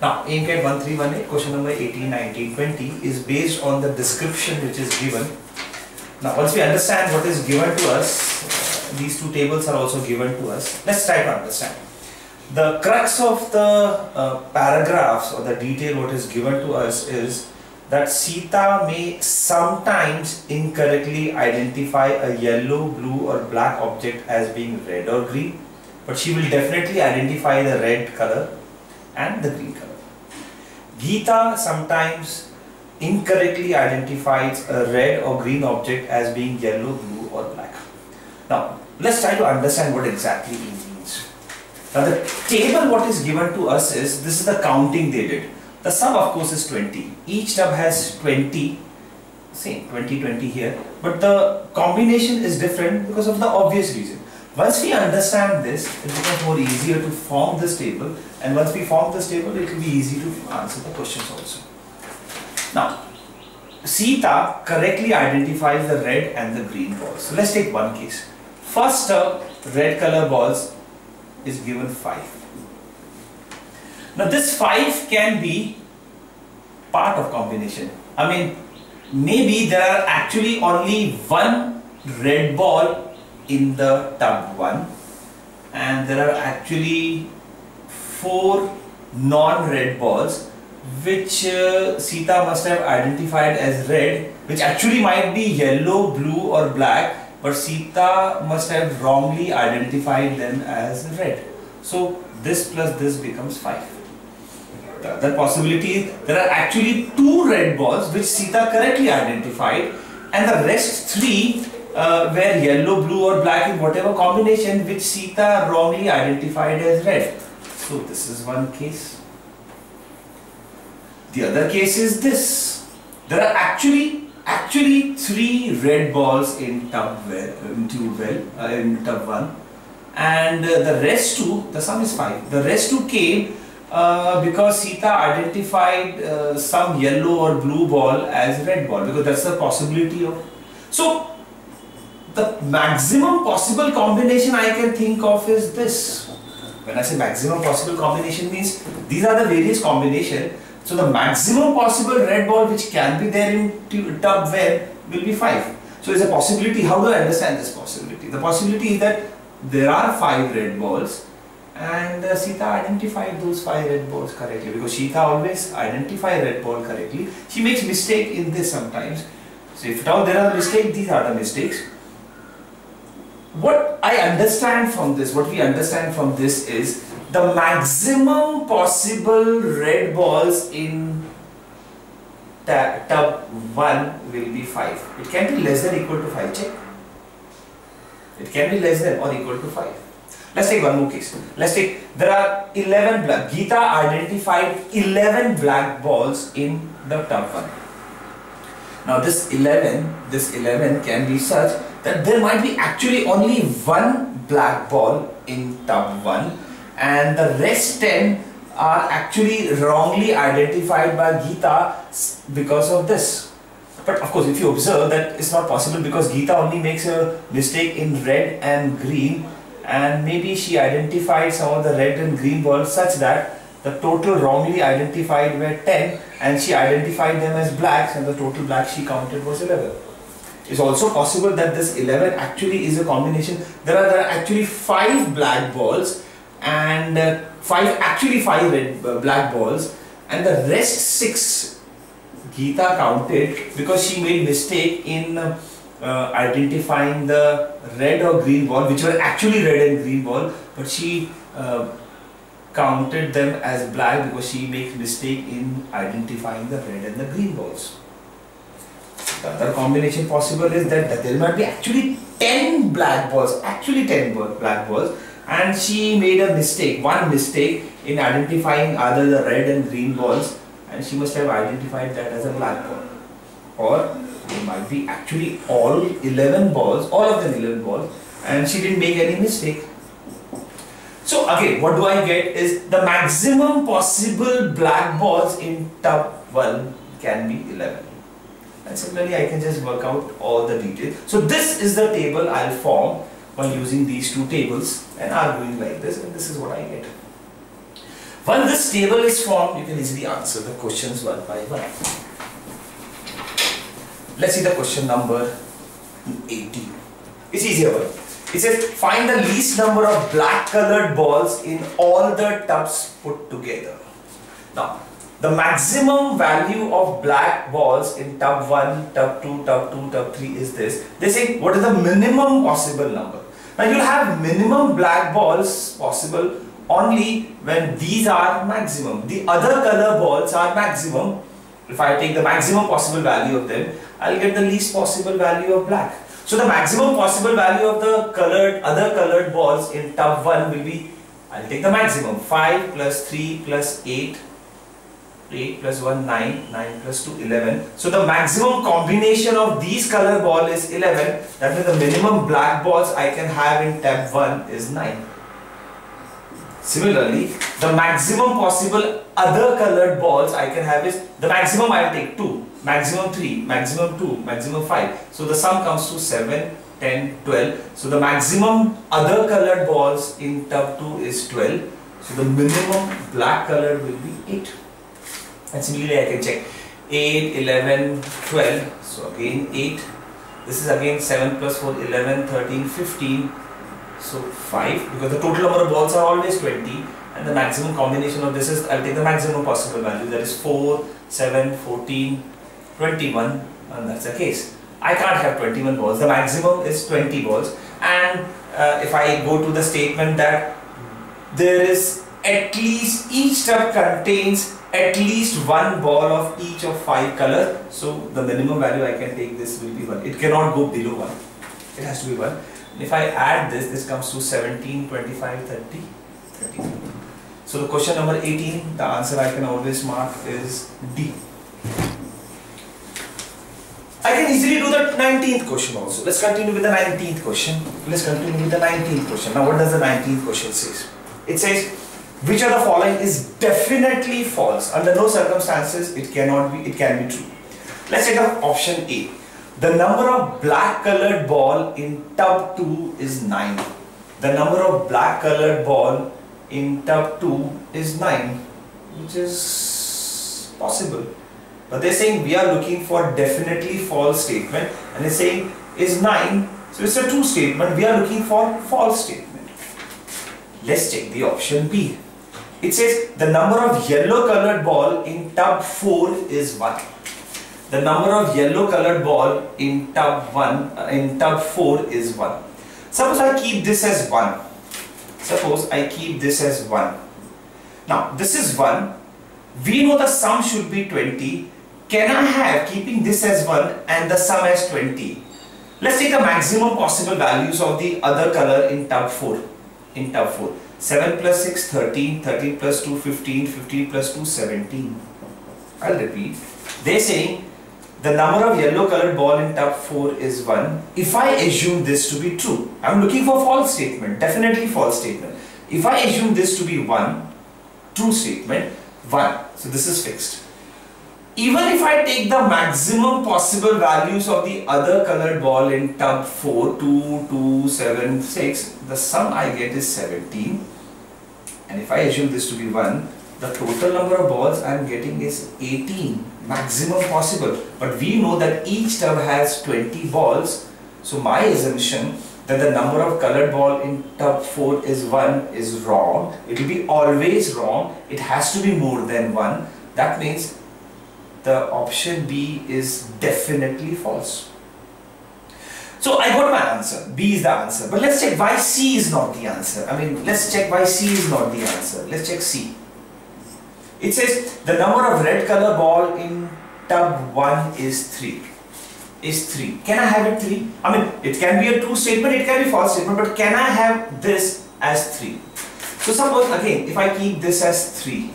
Now, Aimcat 1318, question number 18, 19, 20 is based on the description which is given. Now, once we understand what is given to us, these two tables are also given to us. Let's try to understand. The crux of the paragraphs or the detail what is given to us is that Sita may sometimes incorrectly identify a yellow, blue or black object as being red or green, but she will definitely identify the red color and the green color. Geeta sometimes incorrectly identifies a red or green object as being yellow, blue or black. Now, let's try to understand what exactly it means. Now, the table what is given to us is, this is the counting they did. The sum of course is 20. Each tub has 20, same 20, 20 here, but the combination is different because of the obvious reason. Once we understand this, it becomes more easier to form this table, and once we form this table, it will be easy to answer the questions also. Now, Sita correctly identifies the red and the green balls. So let's take one case. First red color balls is given 5. Now this 5 can be part of combination. I mean, maybe there are actually only one red ball in the tub 1 and there are actually 4 non-red balls which Sita must have identified as red, which actually might be yellow, blue or black, but Sita must have wrongly identified them as red. So this plus this becomes 5. The other possibility is there are actually 2 red balls which Sita correctly identified, and the rest 3 were yellow, blue or black in whatever combination which Sita wrongly identified as red. So this is one case. The other case is this. There are actually 3 red balls in tub in tub 1, and the rest 2, the sum is 5. The rest 2 came because Sita identified some yellow or blue ball as red ball, because that's the possibility of. So the maximum possible combination I can think of is this. When I say maximum possible combination means these are the various combinations. So the maximum possible red ball which can be there in tub web will be 5. So it's a possibility. How do I understand this possibility? The possibility is that there are 5 red balls and Sita identified those 5 red balls correctly, because Sita always identifies red ball correctly. She makes mistake in this sometimes. So if now there are mistakes, these are the mistakes. What I understand from this, what we understand from this is the maximum possible red balls in tub 1 will be 5. It can be less than or equal to 5. Check. It can be less than or equal to 5. Let's take one more case. Let's take, there are 11 black. Geeta identified 11 black balls in the tub 1. Now this 11 can be such that there might be actually only one black ball in tub 1 and the rest 10 are actually wrongly identified by Geeta because of this. But of course, if you observe that it's not possible, because Geeta only makes a mistake in red and green, and maybe she identified some of the red and green balls such that the total wrongly identified were 10 and she identified them as blacks, and the total black she counted was 11. It's also possible that this 11 actually is a combination. There are actually 5 black balls and 5 red black balls, and the rest 6 Geeta counted because she made mistake in identifying the red or green ball, which were actually red and green ball, but she counted them as black because she made mistake in identifying the red and the green balls. The other combination possible is that there might be actually 10 black balls, black balls, and she made a mistake, one mistake in identifying either the red and green balls, and she must have identified that as a black ball. Or there might be actually all 11 balls, all of them 11 balls, and she didn't make any mistake. So again, what do I get is the maximum possible black balls in tub 1 can be 11. And similarly, I can just work out all the details. So this is the table I'll form by using these two tables and arguing like this, and this is what I get. Once this table is formed, you can easily answer the questions one by one. Let's see the question number 18. It's easier one. It says find the least number of black colored balls in all the tubs put together. Now, the maximum value of black balls in tub 1, tub 2, tub 2, tub 3 is this. They say what is the minimum possible number. Now you will have minimum black balls possible only when these are maximum. The other color balls are maximum. If I take the maximum possible value of them, I will get the least possible value of black. So the maximum possible value of the other colored balls in tub 1 will be, I will take the maximum, 5 plus 3 plus 8, 8 plus 1, 9, 9 plus 2, 11. So the maximum combination of these color ball is 11. That means the minimum black balls I can have in tab 1 is 9. Similarly, the maximum possible other colored balls I can have is, the maximum I will take 2, maximum 3, maximum 2, maximum 5. So the sum comes to 7, 10, 12. So the maximum other colored balls in tub 2 is 12. So the minimum black colored will be 8. And similarly I can check 8, 11, 12, so again 8, this is again 7 plus 4, 11, 13, 15, so 5, because the total number of balls are always 20 and the maximum combination of this is, I will take the maximum possible value, that is 4, 7, 14, 21, and that's the case. I can't have 21 balls, the maximum is 20 balls, and if I go to the statement that there is at least, each tub contains at least one ball of each of 5 colors, so the minimum value I can take this will be 1. It cannot go below 1. It has to be 1. And if I add this, this comes to 17, 25, 30, 30. So the question number 18, the answer I can always mark is D. I can easily do the 19th question also. Let's continue with the 19th question. Let's continue with the 19th question. Now what does the 19th question say? It says, which of the following is definitely false? Under no circumstances it cannot be, it can be true. Let's take up option A. The number of black colored ball in tub 2 is 9. The number of black colored ball in tub 2 is 9, which is possible. But they're saying we are looking for definitely false statement, and they're saying is 9, so it's a true statement. We are looking for false statement. Let's check the option B. It says the number of yellow colored ball in tub 4 is 1. The number of yellow colored ball in tub 4 is 1. Suppose I keep this as 1. Suppose I keep this as 1. Now this is 1. We know the sum should be 20. Can I have keeping this as 1 and the sum as 20? Let's take the maximum possible values of the other color in tub 4. 7 plus 6, 13, 13 plus 2, 15, 15 plus 2, 17. I'll repeat. They're saying the number of yellow colored ball in tub 4 is 1. If I assume this to be true, I'm looking for false statement, definitely false statement. If I assume this to be 1, true statement, 1. So this is fixed. Even if I take the maximum possible values of the other colored ball in tub 4, 2, 2, 7, 6, the sum I get is 17. And if I assume this to be 1, the total number of balls I am getting is 18, maximum possible. But we know that each tub has 20 balls. So my assumption that the number of colored ball in tub 4 is 1 is wrong. It will be always wrong. It has to be more than 1. That means the option B is definitely false. So I got my answer. B is the answer. But let's check why C is not the answer. Let's check why C is not the answer. Let's check C. It says the number of red color ball in tub 1 is 3. Is 3. Can I have it 3? It can be a true statement, it can be false statement, but can I have this as 3? So suppose again, if I keep this as 3,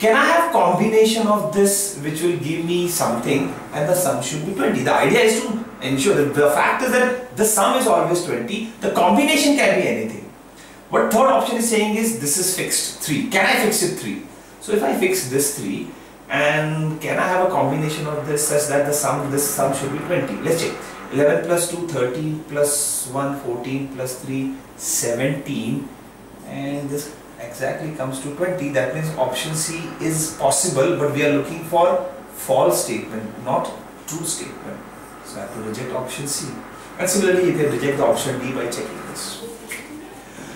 can I have combination of this which will give me something and the sum should be 20? The idea is to ensure that the fact is that the sum is always 20, the combination can be anything. What third option is saying is this is fixed 3. Can I fix it 3? So if I fix this 3, and can I have a combination of this such that this sum should be 20? Let's check. 11 plus 2, 13 plus 1, 14 plus 3, 17, and this exactly comes to 20. That means option C is possible, but we are looking for false statement, not true statement. So I have to reject option C. And similarly, you can reject the option D by checking this.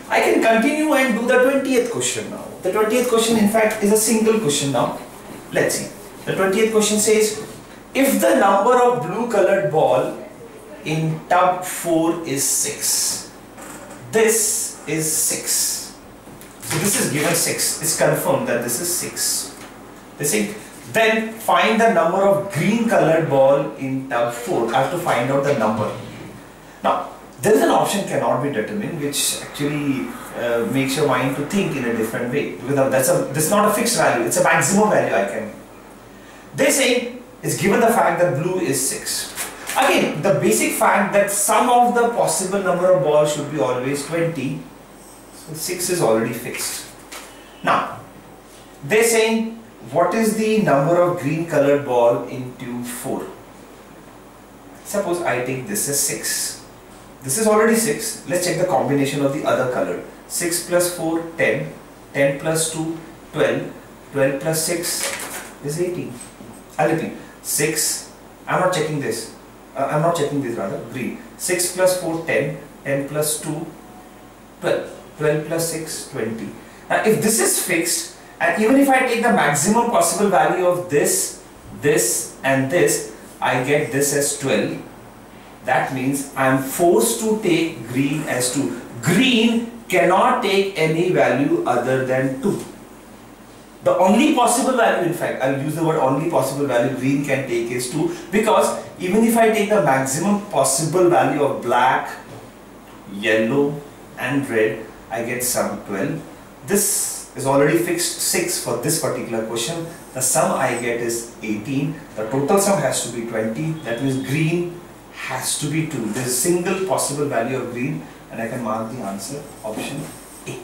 I can continue and do the 20th question now. The 20th question in fact is a single question now. Let's see. The 20th question says, if the number of blue colored ball in tub 4 is 6, this is 6. So this is given 6. It's confirmed that this is 6. They say, then find the number of green colored ball in tub 4. I have to find out the number. Now, there is an option cannot be determined, which actually makes your mind to think in a different way. Because that's not a fixed value, it's a maximum value I can. They say it's given the fact that blue is 6. Again, the basic fact that sum of the possible number of balls should be always 20. So 6 is already fixed. Now, they saying what is the number of green colored ball in tube 4? Suppose I take this as 6. This is already 6. Let's check the combination of the other color. 6 plus 4, 10. 10 plus 2, 12. 12 plus 6 is 18. I'll repeat. 6. I'm not checking this. I'm not checking this rather. Green. 6 plus 4, 10. 10 plus 2, 12. 12 plus 6, 20. Now if this is fixed, and even if I take the maximum possible value of this, this and this, I get this as 12. That means I am forced to take green as 2. Green cannot take any value other than 2. The only possible value, in fact, I will use the word only possible value green can take is 2, because even if I take the maximum possible value of black, yellow and red, I get sum 12. This is already fixed 6 for this particular question. The sum I get is 18. The total sum has to be 20. That means green has to be 2. There is a single possible value of green, and I can mark the answer option A.